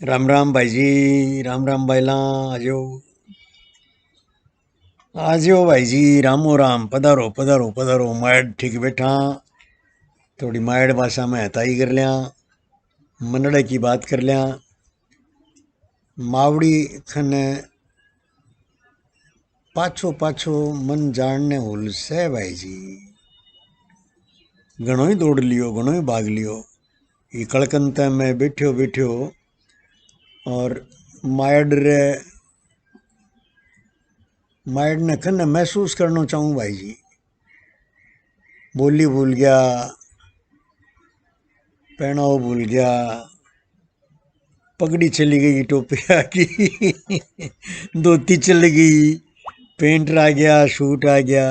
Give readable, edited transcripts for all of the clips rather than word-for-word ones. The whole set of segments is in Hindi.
राम राम भाई जी। राम राम भाईला। आजो आजो भाई जी। रामो राम। पधारो पधारो पधारो। मायड़ ठीक बैठा। थोड़ी मायड़ भाषा में हताई कर लिया। मनड़े की बात कर लिया। मावड़ी खने पाछो पाछो मन जानने हुल से भाई जी। घणो ही दौड़ लियो, घणो ही भाग लियो। ये कलकत्ते में बैठो बैठो और मायड़ रे मायड़ ने खने महसूस करना चाहूँ भाई जी। बोली भूल गया, पहनाव भूल गया, पगड़ी चली गई, टोपी आ गई, धोती चली गई, पेंट आ गया, सूट आ गया।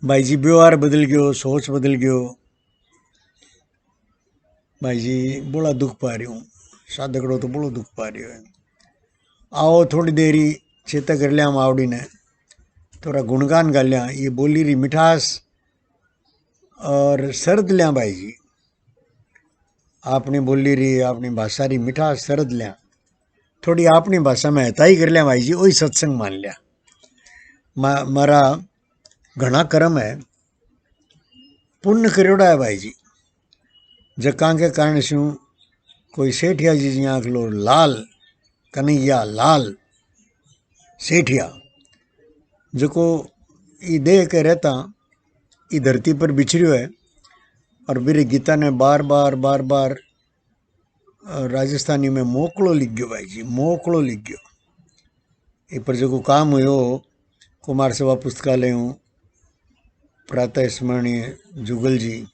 भाई जी व्यवहार बदल गयो, सोच बदल गयो। भाई जी बड़ा दुख पा रही हूँ। सादगड़ो तो बड़ो दुख पा रही है। आओ थोड़ी देरी चेता कर लिया मावड़ी ने, थोड़ा गुणगान गा लिया। ये बोली री मिठास और सरद लिया भाई जी। आपने बोली री, अपनी भाषा री मिठास सरद लिया। थोड़ी अपनी भाषा में हताई कर लिया भाई जी। वही सत्संग मान लिया। मारा घना कर्म है, पुण्य करोड़ा है भाई जी। जका के कारण शू कोई सेठिया जी जी आख लो लाल कन्हैया लाल सेठिया, जको ई देह के रहता ई धरती पर बिछड़ियो है। और मेरी गीता ने बार बार बार बार राजस्थानी में मोकलो लिख गयो भाई जी, मोकलो लिख गयो। ये पर जो काम हुयो कुमार सभा पुस्तकालय हूँ प्रातः स्मरणीय जुगल जी,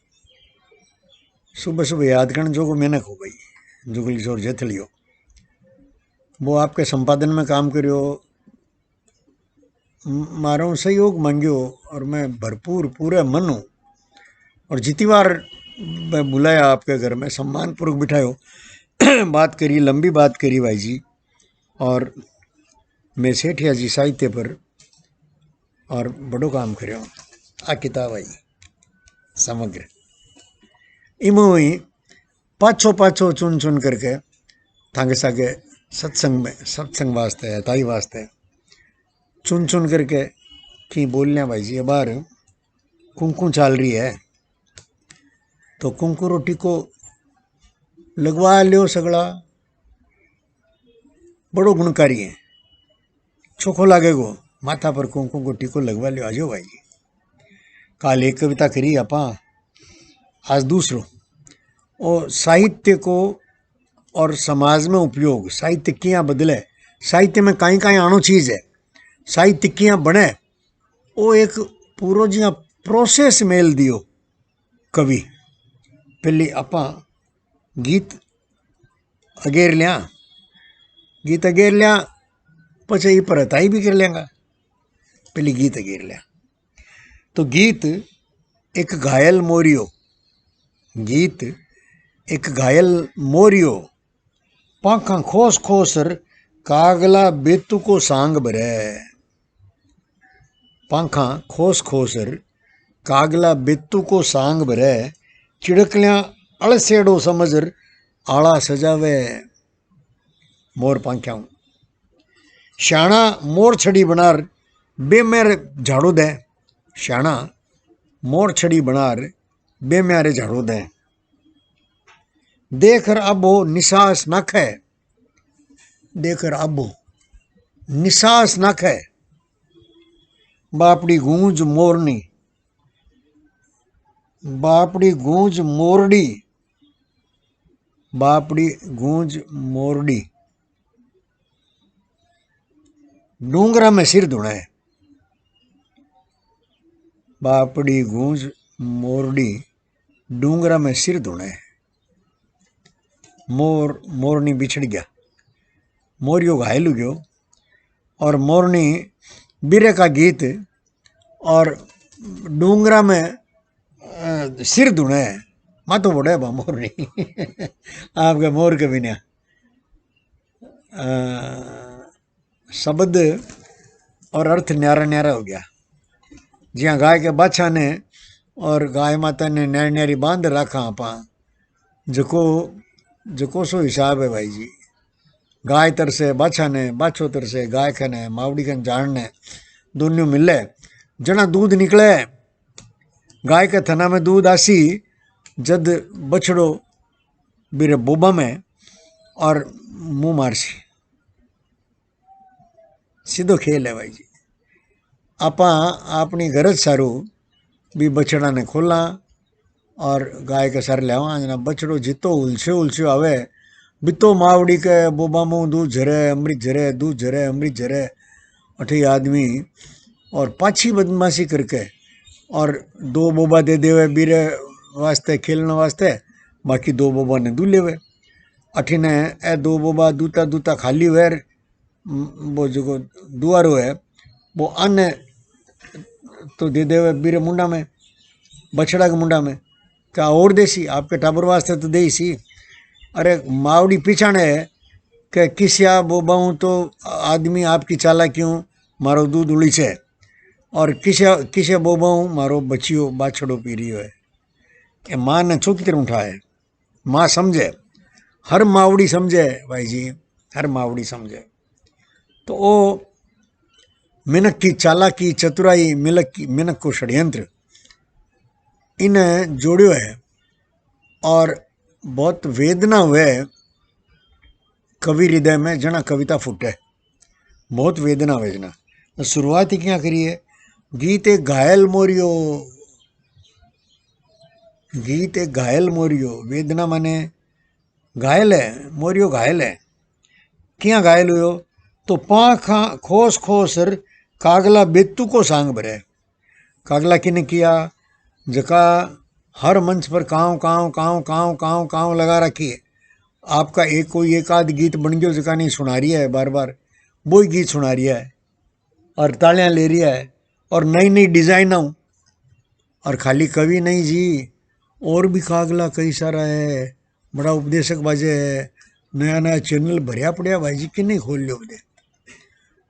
सुबह सुबह याद करने जो को मेहनत हो गई। जुगल किशोर जेथलियो वो आपके संपादन में काम करियो, मारो सहयोग मांगियो और मैं भरपूर पूरे मन हूँ। और जितनी बार मैं बुलाया आपके घर में सम्मान पूर्वक बिठायो, बात करी, लंबी बात करी भाई जी। और मैं सेठिया जी साहित्य पर और बड़ो काम करो। आ किताब आई समग्र इमो ही पाछो पाछो चुन चुन करके थांगे सागे सत्संग में सत्संग वास्ते है ताई वास्ते चुन चुन करके की बोलने भाई जी। बार कुंकू चाल रही है तो कुंकू रोटी को लगवा लियो सगड़ा, बड़ो गुणकारी है। चोखो लागेगो, माथा पर कुंकू को टीको लगवा लियो। आजो भाई जी। काल एक कविता करी आपा, आज दूसरो और साहित्य को और समाज में उपयोग। साहित्य किया बदले, साहित्य में कहीं कहीं आनो चीज है, साहित्य किया बने वो एक पूरा जिया प्रोसेस मेल दियो कवि। पहले आपा गीत अगेर लिया, गीत अगेर लिया पचे ही पर हताई भी कर लेंगा। पहले गीत अगेर लिया तो गीत एक घायल मोरियो, गीत एक घायल मोरियो पाखा खोस खोसर कागला बेतु को सांग भरे। पाखा खोस खोसर कागला बेतु को सांग भरे, चिड़कलियां अड़सेड़ो समझर आला सजावे। मोर पाख्याऊं श्याणा मोर छड़ी बनार बेमेर झाड़ू दे, श्याणा मोर छड़ी बनार बेम्यारे झाड़ू दे। देखर अबो निसास नाखे, देखर अबो निसास नाखे बापड़ी गूंज मोरनी, बापड़ी गूंज मोरडी, बापड़ी गूंज मोरडी डूंगरा में सिर धुणे। बापड़ी गूंज मोरडी डूंगरा में सिर धुणे। मोर मोरनी बिछड़ गया, मोरियो घायल हो गयो और मोरनी बीरे का गीत और डूंगरा में सिर धुणे। मातो बड़े बा मोरनी आपके मोर के बिना शब्द और अर्थ न्यारा न्यारा हो गया। जिया गाय के बाछा ने और गाय माता ने न्यारी न्यारी बांध रखा आपा, जो जो सो हिसाब है भाई जी। गाय तरसे बाछा ने, बाछो तरसे गाय खने, मावड़ी खन जान ने, दोनों मिले जना दूध निकले। गाय के थना में दूध आसी, जद बछड़ो बीरे बोबा में और मुंह मारसी। सीधो खेल है भाई जी। आपा अपनी गरज सारू भी बछड़ा ने खोला और गाय के सर ले आवा। बछड़ो जितो उलझे उलझे आवे, बितो मावड़ी के बोबा मुँह दूध झरे, अमृत झरे, दूध झरे, अमृत झरे। अठी आदमी और पाछी बदमाशी करके और 2 बोबा दे देवे बीरे वास्ते खेलने वास्ते, बाकी 2 बोबा ने दू लेवे। अठी ने ए 2 बोबा दूता दूता खाली वेर वो जो दुआरो है वो अन्य तो दे देवे बीरे मुंडा में, बछड़ा के मुंडा में। क्या और देसी आपके टाबर वास्ते तो दे सी। अरे मावड़ी पीछाने है कि किसिया बोबाऊँ तो आदमी आपकी चाला क्यों मारो दूध उड़ी से, और किसे बोबाऊँ मारो बच्चियो बाछड़ो पी रही है। ये माँ ने चौकी तरह उठाए। माँ समझे, हर मावड़ी समझे भाई जी, हर मावड़ी समझे। तो वो मिनक की चालाकी, चतुराई, मिनक को षड्यंत्र इन्हें जोड़ियो है। और बहुत वेदना हुए कवि हृदय में जना कविता फूटे, बहुत वेदना वेदना। तो शुरुआत ही क्या करिए, गीत एक घायल मोरियो, गीत एक घायल मोरियो। वेदना माने घायल है, मोरियो घायल है। क्या घायल हुयो, तो पाखा खोस खोसर कागला बेतु को सांग भरे। कागला किने किया, जका हर मंच पर काँव काँव काँव काँव काँव काँव लगा रखी है। आपका कोई एक आध गीत बन गयो जका नहीं सुना रही है, बार बार वो ही गीत सुना रही है और तालियां ले रही है और नई नई डिजाइन आऊँ। और खाली कवि नहीं जी, और भी कागला कई सारा है, बड़ा उपदेशक बाजे है, नया नया चैनल भरिया पड़िया भाई जी, कि नहीं खोल लियो बदे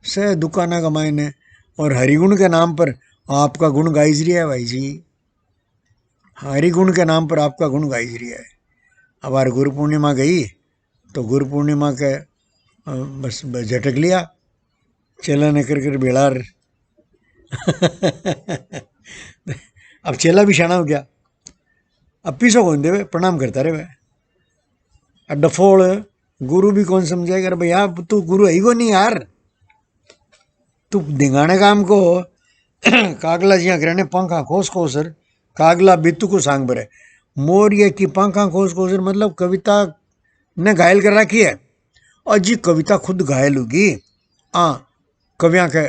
से दुकाना का मायने। और हरिगुण के नाम पर आपका गुण गाइज रही है भाई जी, हरिगुण के नाम पर आपका गुण गाइज रही है। अब यार गुरु पूर्णिमा गई तो गुरु पूर्णिमा के बस झटक लिया, चेला ने कर बेड़ार। अब चेला भी शाना हो गया, अब पीछो कौन देवे, प्रणाम करता रहे। डफोड़ गुरु भी कौन समझेगा, अरे भैया तू गुरु है ही को नहीं यार, तू धिंगाने काम को। कागला जिया करने पंखा खोस खोसर कागला बितु को सांग भरे। मोर ये की पंखा खोस खोसर मतलब कविता ने घायल कर रखी है। और जी कविता खुद घायल होगी। कविया के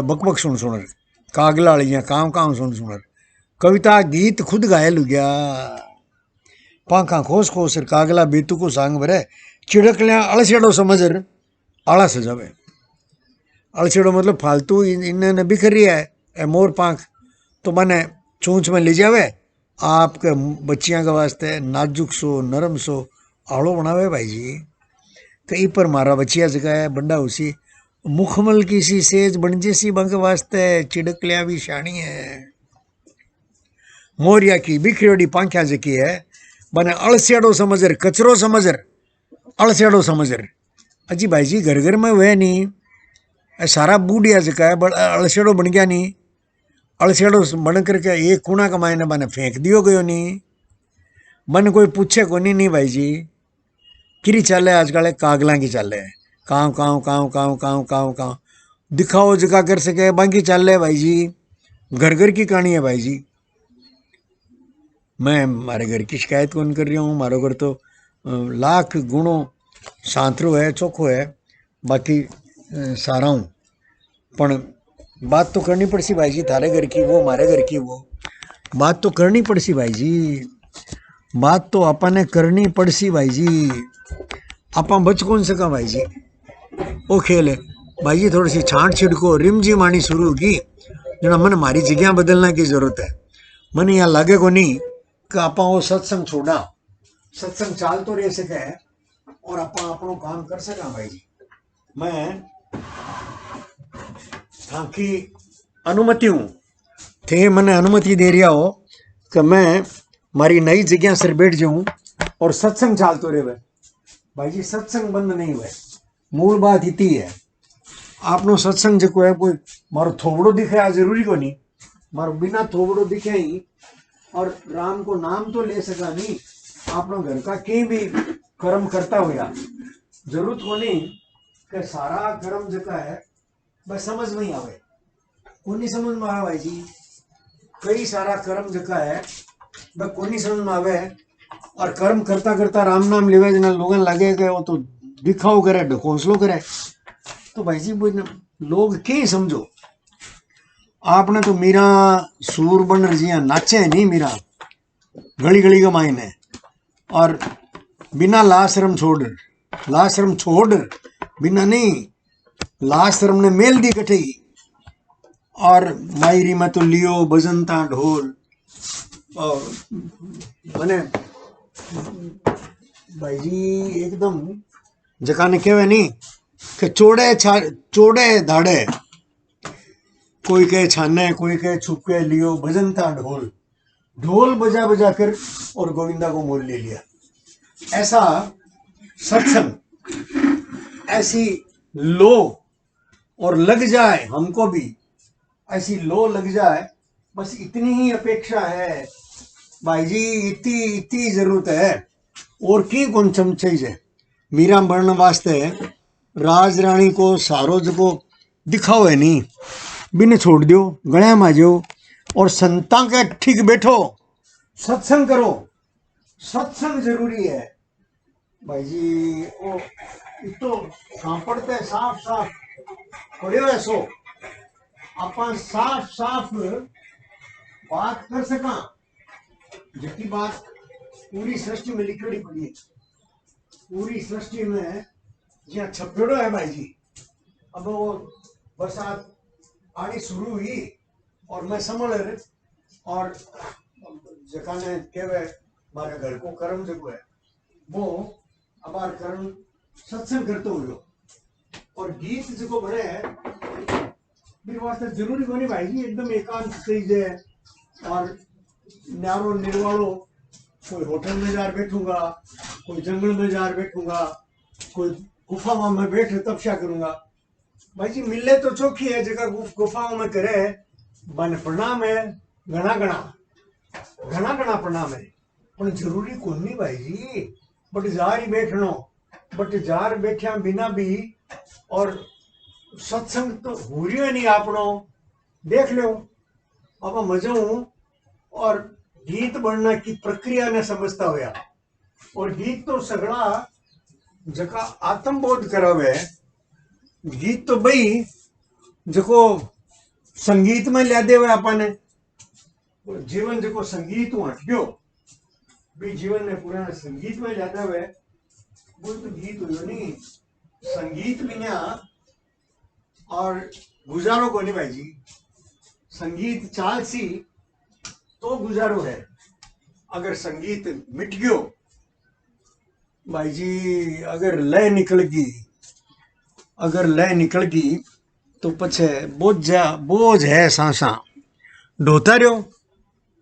बकबक सुन सुनर, कागला वालियाँ काम काम सुन सुनर, कविता गीत खुद घायल हो गया। पंखा खोस खोसर कागला बेतु को सांग भरे, चिड़कलियाँ अलसेड़ो समझर आला सजावे। अलसेड़ो मतलब फालतू इन्हें बिखर रही है मोर पंख, तो मैंने चूंच में ले जावे आपके बच्चियां के वास्ते नाजुक सो नरम सो आड़ो बनावे भाई जी। कहीं पर मारा बच्चिया जगह है बंडा उसी मुखमल की सी सेज बन जैसी बंग वास्ते चिड़कलियां भी शानी है। मोरिया की बिखरोड़ी पांख्या जकी है बने अलसेड़ो समझर, कचरो समझर, अलसेड़ो समझर। अजी भाई जी घर घर में वह नहीं सारा बूढ़िया जका है, बड़ा अलसेड़ो बन गया नहीं। अलसेड़ो बन करके एक कूना का मायने बने फेंक दियो गयो नहीं, मन कोई पूछे को नहीं भाई जी। किरी चाले आजकल कागला की चाले, काँव काँव काँव काँव काँव काँव काँव दिखाओ जगह कर सके बाकी चाल है भाई जी। घर घर की कहानी है भाई जी। मैं हमारे घर की शिकायत कौन कर रहा हूँ, हमारा घर तो लाख गुणों सांतरो है, चोखो है, बाकी सारा हूँ। पण बात तो करनी पड़सी भाई जी, थारे घर की वो हमारे घर की वो, बात तो करनी पड़सी भाई जी, बात तो अपन ने करनी पड़सी भाई जी। आपा बच कौन सका भाई जी, वो खेल है भाई जी। थोड़ी सी छांट छिड़को रिमझी मानी शुरू की जना मन हमारी जगह बदलने की जरूरत है। मन यहाँ लगे को नहीं कि आप वो सत्संग छोड़ा, सत्संग चाल तो रह सके और आप अपनो काम कर सका भाई जी। मैं थाकी अनुमति हूँ, थे मैंने अनुमति दे रिया हो कि मैं मारी नई जगह सर बैठ जाऊं और सत्संग चालतो रहे भाई जी, सत्संग बंद नहीं हुए। मूल बात इतनी है, आपनो सत्संग जो है कोई मारो थोबड़ो दिखे आ जरूरी को नहीं, मारो बिना थोबड़ो दिखे ही और राम को नाम तो ले सका नहीं, आपनो घर का कहीं भी कर्म करता हुआ जरूरत को नहीं कि सारा कर्म जका है बस समझ में ही आवे, कोनी समझ में आवे भाई जी। कई सारा कर्म जका है बस कोनी समझ में आवे, और कर्म करता करता राम नाम लेवे जना लोगन लगे कि वो तो दिखाओ करे ढकोसलो करे, तो भाई जी वो लोग क्या समझो। आपने तो मीरा सूर बन रजिया नाचे नहीं मीरा गली गली का मायने, और बिना लाशरम छोड़ बिना नहीं लाशरम ने मेल दी कटे, और मायरी में तो लियो बजनता ढोल, और मैंने भाई जी एकदम जका ने कहवे नहीं कि चोड़े धाड़े, कोई कहे छाने कोई कहे छुपके लियो बजनता ढोल, ढोल बजा बजा कर और गोविंदा को मोल ले लिया। ऐसा सत्संग, ऐसी लो और लग जाए हमको भी, ऐसी लो लग जाए, बस इतनी ही अपेक्षा है भाई जी, इतनी जरूरत है। और की कौन चाहिए मीरा बढ़ने वास्ते राज रानी को सारो को दिखाओ है नहीं, बिन छोड़ दो गले में जाओ और संता के ठीक बैठो, सत्संग करो, सत्संग जरूरी है भाई जी। ओ तो सांपड़ते साफ साफ पड़े है सो अपन साफ साफ बात कर सका, जबकि बात पूरी सृष्टि में लिखड़ी पड़ी है, पूरी सृष्टि में जहाँ छपेड़ो है भाई जी। अब वो बरसात आनी शुरू हुई और मैं समझ और जका ने कहवे मारे घर को कर्म जो है वो अबार कर्म सत्संग करते हुए, और गीत जो बने है मेरे वास्ते जरूरी को नहीं भाई जी, एकदम एकांत चीज है, और न्यारो निर्वाणो, कोई होटल में जार बैठूंगा, कोई जंगल में जार बैठूंगा, कोई गुफा में बैठ तपस्या करूंगा भाई जी। मिले तो चौकी है जगह गुफाओं में करे बन प्रणाम है, घना घना प्रणाम है, पर जरूरी कौन नहीं भाई जी। बट जार ही बैठनो, बट जार बैठा बिना भी और सत्संग तो हो रही है नहीं आपनो, देख लो अब मजो। और गीत बनना की प्रक्रिया ने समझता हुआ, और गीत तो सगड़ा जका आत्मबोध करावे, गीत तो भाई जको संगीत में लिया देवे अपने जीवन जको संगीत हूँ हट गयो भी जीवन ने पूरा संगीत में लिया देवे, वो तो गीत हुई नहीं, संगीत बिना और गुजारो को नहीं भाई जी। संगीत चाल सी तो गुजारो है, अगर संगीत मिट गयो भाई जी, अगर लय निकल गई तो पछे बोझ है सांसा ढोता रहो।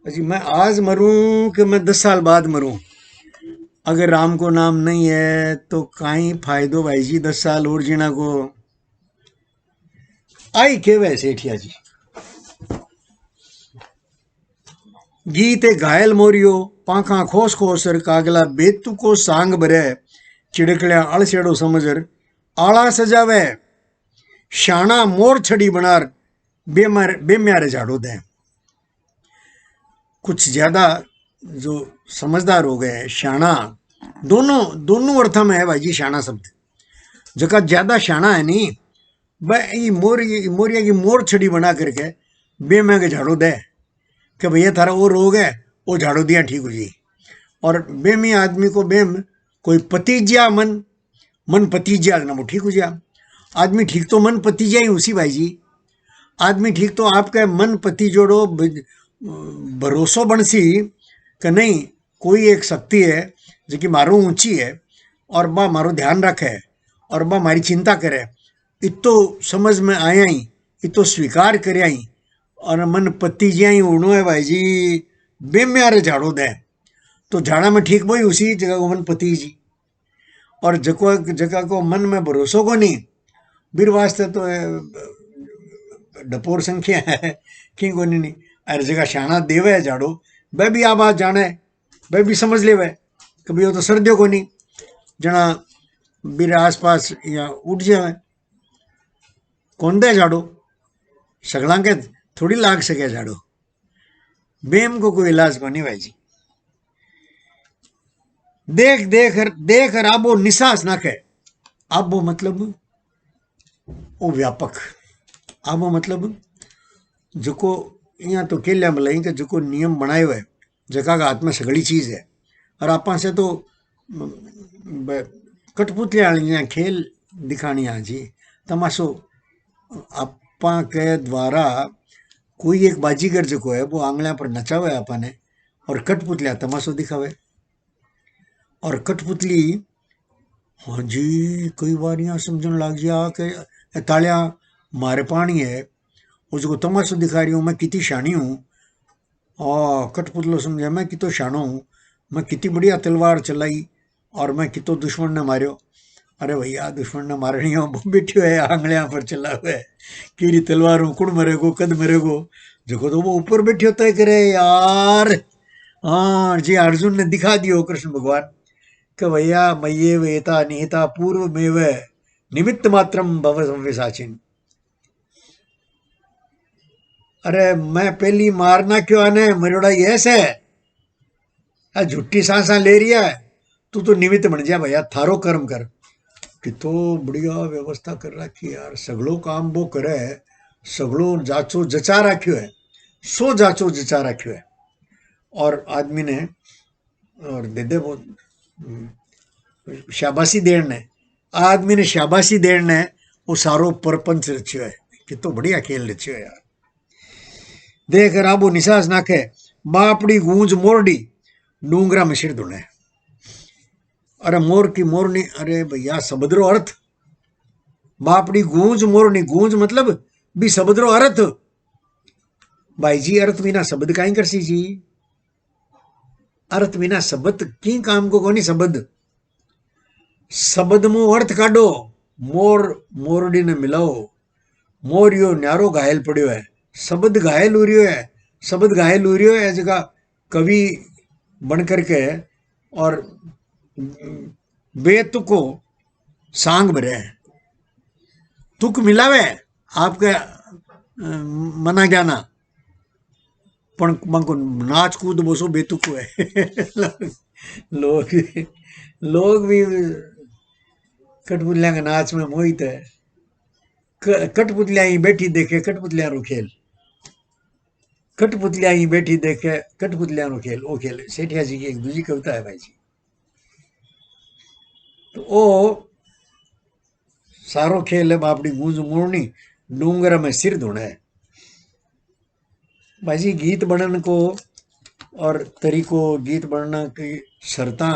अजी मैं आज मरूं कि मैं 10 साल बाद मरूं, अगर राम को नाम नहीं है तो काई फायदो भाई जी 10 साल और जीना को। आई के वैसे ठिया जी गीत घायल मोरियो पाखा खोस खोसर कागला बेतु को सांग भरे, चिड़कलिया अड़सेड़ो समझर आला सजावे, शाना मोर छड़ी बनार बेम्यारे झाड़ो दे। कुछ ज्यादा जो समझदार हो गए, शाना दोनों अर्थ में है भाई जी। शाना शब्द जका ज्यादा शाना है नहीं भाई, मोरिया की मोर छड़ी बना करके बेम्या के झाड़ो दे कि भैया थारा वो रोग है वो झाड़ो दिया ठीक हो जी। और बेमी आदमी को बेम कोई पतिज्या मन पतिज्या ना वो ठीक हो जा। आदमी ठीक तो मन पतिज्या ही उसी भाई जी, आदमी ठीक तो आपका मन पति जोड़ो भरोसो बनसी कि नहीं कोई एक शक्ति है जो कि मारो ऊंची है और बा मारो ध्यान रखे और बा मारी चिंता करे, इतो समझ में आया ही, इतो स्वीकार करया ही, और मन पति ज्या ही उड़ो है भाई जी बेम्यारे झाड़ो दे। तो जाना में ठीक वही उसी जगह को मन पति जी, और जको जगह को मन में भरोसो को नहीं बीर वास्ते तो डपोर संख्या है की को नहीं। अरे जगह शाना देवे है झाड़ो वह भी आ बात जाने वह भी समझ ले वह कभी वो तो सर्दियों को नहीं जना बीर आसपास या उठ जाए कौन दे झाड़ो सगला के थोड़ी लाग सके झाड़ो बेम को कोई इलाज को नहीं भाई जी। देख देख देख आबो निसास नाखे आबो मतलब वो व्यापक आबो मतलब जो यहाँ तो केलिया मलाई के जो नियम बनाए हुए जगह का हाथ में सगड़ी चीज है और आप से तो कठपुतली वाली खेल दिखानी आ जी तमाशो आपा के द्वारा कोई एक बाजीगर जो है वो आंगलिया पर नचावे आपने और कठपुतलिया तमाशो दिखावे और कठपुतली हाँ जी कई बार यहाँ समझने लग गया कि तालिया मारे पानी है उसको तमाशो दिखा रही हूँ मैं कितनी शानी हूँ और कठपुतलो समझा मैं कितो शानो हूँ मैं कितनी बढ़िया तलवार चलाई और मैं कितो दुश्मन ने मारियो। अरे भैया दुश्मन ने मारनी हो बैठो है आंगलियां पर चला हुआ है कीरी तलवार में कुड़ मरेगो कद मरेगो जो तो वो ऊपर बैठे तय करे यार। हाँ जी अर्जुन ने दिखा दियो कृष्ण भगवान कि भैया मये वेता निहिता पूर्व में वह निमित्त मात्रम भव सव्यसाचिन। अरे मैं पहली मारना क्यों आने मरोड़ा ऐसे झुट्टी सांसा ले रही है तू तो निमित्त बन जा भैया थारो कर्म कर कि तो बढ़िया व्यवस्था कर रखी यार सगलो काम वो करे सगलो जाचो जचा रखियो है सो जाचो जचा रखियो है और आदमी ने और दे दे वो शाबाशी देण ने आदमी ने शाबाशी देण ने वो सारो परपंच रचियो है कि तो बढ़िया खेल रचियो है यार। देख राबो निसास नाखे बापड़ी गूंज मोरडी डूंगरा में सिर धुने। अरे मोर की मोरनी अरे भैया शब्दरो अर्थ बापड़ी गूंज मोरनी गूंज मतलब भी शब्दरो अर्थ भाई जी अर्थ बिना शब्द काई करसी जी अर्थ बिना शब्द की काम को कोनी शब्द शब्द मु अर्थ काढो मोर मोरडी ने मिलाओ मोर यो न्यारो घायल पड़ियो है शब्द घायल हो रियो है शब्द घायल हो रियो है जगह कवि बन करके और बेतुको सांग भरे है तुक मिलावे आपके मना जाना पण मंको नाच कूद बोसो बेतुको है लोग लोग भी कठपुतलिया के नाच में मोहित है कठपुतलिया ही बैठी देखे कठपुतलिया रो खेल कठपुतलिया ही बैठी देखे कठपुतलिया रो खेल वो खेल सेठिया जी की एक दूसरी कविता है भाई जी। तो ओ सारो खेल है बापड़ी गूंज मोरनी डूंगर में सिर धुना है भाई जी। गीत बनन को और तरीको गीत बनना की शर्ता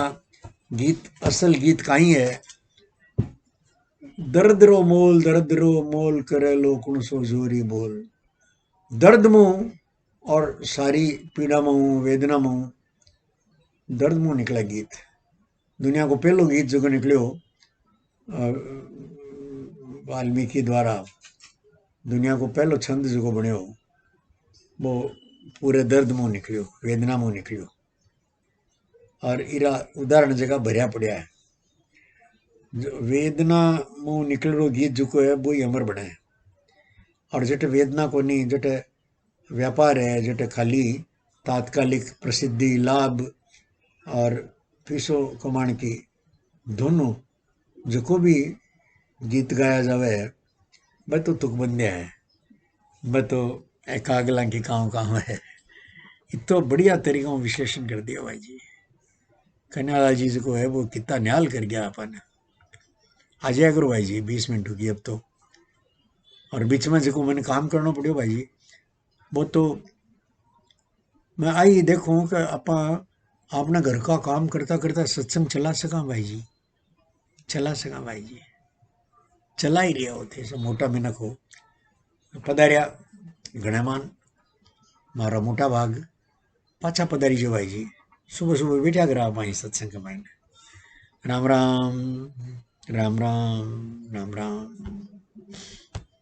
गीत असल गीत काई है दर्द रो मोल करे लो कुण सो जोरी बोल दर्द मुंह और सारी पीड़ा मुंह वेदना मुंह दर्द मुंह निकला गीत। दुनिया को पहलो गीत जो निकलो वाल्मीकि द्वारा दुनिया को पहलो छंद जो बनो वो पूरे दर्द मुंह निकलियो वेदना मुंह निकलियो और इरा उदाहरण जगह भरिया पड़ा है वेदना मुंह निकल रो गीत जो है वो ही अमर बने और जटे वेदना को नहीं जटे व्यापार है जटे खाली तात्कालिक प्रसिद्धि लाभ और पैसो कमाने की दोनों जो भी गीत गाया जावे मैं तो तुकबंदिया है मैं तो एकागला की काम है इतो बढ़िया तरीका विश्लेषण कर दिया भाई जी। कन्याला जी को है वो कितना न्याल कर गया अपन आ जाया करो भाई जी 20 मिनट होगी अब तो और बीच में जो मैंने काम करना पड़ो भाई जी वो तो मैं आई देखूं कि अपा अपना घर का काम करता करता सत्संग चला सका भाई जी चला सका भाई जी चला ही रहा होते सब मोटा मिनक हो पधारिया गणमान मारा मोटा भाग पाछा पधारी जो भाई जी सुबह सुबह बैठा करा भाई सत्संग के मायने। राम राम राम राम राम राम।